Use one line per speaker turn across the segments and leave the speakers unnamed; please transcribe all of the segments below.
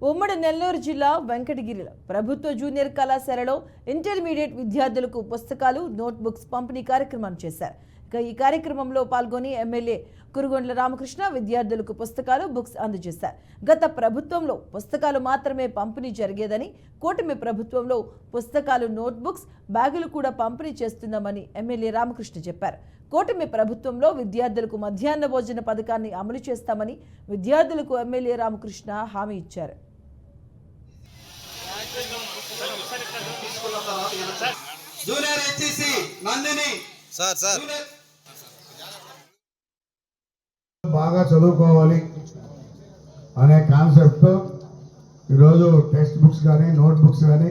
ఉమ్మడి నెల్లూరు జిల్లా వెంకటగిరిలో ప్రభుత్వ జూనియర్ కళాశాలలో ఇంటర్మీడియట్ విద్యార్థులకు పుస్తకాలు నోట్బుక్స్ పంపిణీ కార్యక్రమం చేశారు. ఈ కార్యక్రమంలో పాల్గొని ఎమ్మెల్యే కురుగొండ్ల రామకృష్ణ విద్యార్థులకు పుస్తకాలు బుక్స్ అందజేశారు. గత ప్రభుత్వంలో పుస్తకాలు మాత్రమే పంపిణీ జరిగేదని, కూటమి ప్రభుత్వంలో పుస్తకాలు నోట్బుక్స్ బ్యాగులు కూడా పంపిణీ చేస్తున్నామని ఎమ్మెల్యే రామకృష్ణ చెప్పారు. కూటమి ప్రభుత్వంలో విద్యార్థులకు మధ్యాహ్న భోజన పథకాన్ని అమలు చేస్తామని విద్యార్థులకు ఎమ్మెల్యే రామకృష్ణ హామీ ఇచ్చారు.
బాగా చదువుకోవాలి అనే కాన్సెప్ట్తో ఈరోజు టెక్స్ట్ బుక్స్ కానీ నోట్ బుక్స్ కానీ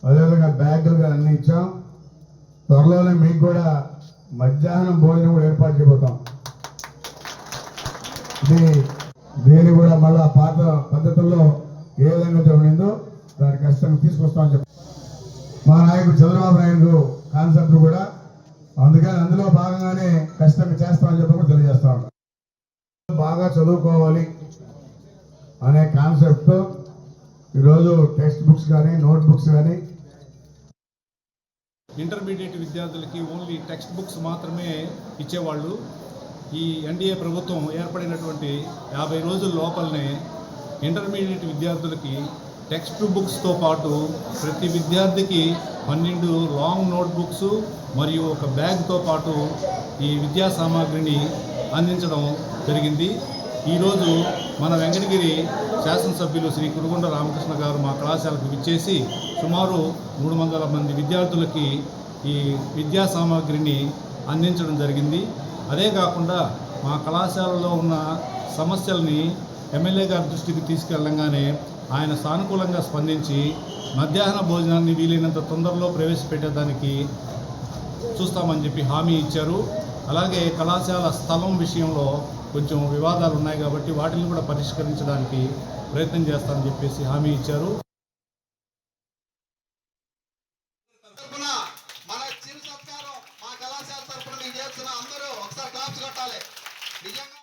అదేవిధంగా బ్యాగులు కానీ అన్ని ఇచ్చాం. త్వరలోనే మీకు కూడా మధ్యాహ్నం భోజనం కూడా ఏర్పాటు చేయబోతాం. దీన్ని కూడా మళ్ళా పాత పద్ధతుల్లో ఏ విధంగా ఉండిందో దాని కష్టంగా తీసుకొస్తామని చెప్పి మా నాయకుడు చంద్రబాబు నాయుడు కాన్సెప్ట్ కూడా అందుకని అందులో భాగంగానే కష్టంగా చేస్తామని చెప్పి కూడా తెలియజేస్తా ఉంటాం. బాగా చదువుకోవాలి అనే కాన్సెప్ట్తో ఈరోజు టెక్స్ట్ బుక్స్ కానీ నోట్ బుక్స్ కానీ
ఇంటర్మీడియట్ విద్యార్థులకి ఓన్లీ టెక్స్ట్ బుక్స్ మాత్రమే ఇచ్చేవాళ్ళు. ఈ ఎన్డీఏ ప్రభుత్వం ఏర్పడినటువంటి 50 రోజుల లోపలనే ఇంటర్మీడియట్ విద్యార్థులకి టెక్స్ట్ బుక్స్తో పాటు ప్రతి విద్యార్థికి 12 లాంగ్ నోట్ బుక్స్ మరియు ఒక బ్యాగ్తో పాటు ఈ విద్యా సామాగ్రిని అందించడం జరిగింది. ఈరోజు మన వెంకటగిరి శాసనసభ్యులు శ్రీ కురుగొండ రామకృష్ణ గారు మా కళాశాలకు విచ్చేసి సుమారు 300 మంది విద్యార్థులకి ఈ విద్యా సామాగ్రిని అందించడం జరిగింది. అదే కాకుండా మా కళాశాలలో ఉన్న సమస్యల్ని ఎమ్మెల్యే గారి దృష్టికి తీసుకెళ్ళంగానే ఆయన సానుకూలంగా స్పందించి మధ్యాహ్న భోజనాన్ని వీలైనంత తొందరలో ప్రవేశపెట్టేదానికి చూస్తామని చెప్పి హామీ ఇచ్చారు. అలాగే కళాశాల స్థలం విషయంలో కొంచెం వివాదాలు ఉన్నాయి కాబట్టి వాటిని కూడా పరిష్కరించడానికి ప్రయత్నం చేస్తామని చెప్పేసి హామీ ఇచ్చారు.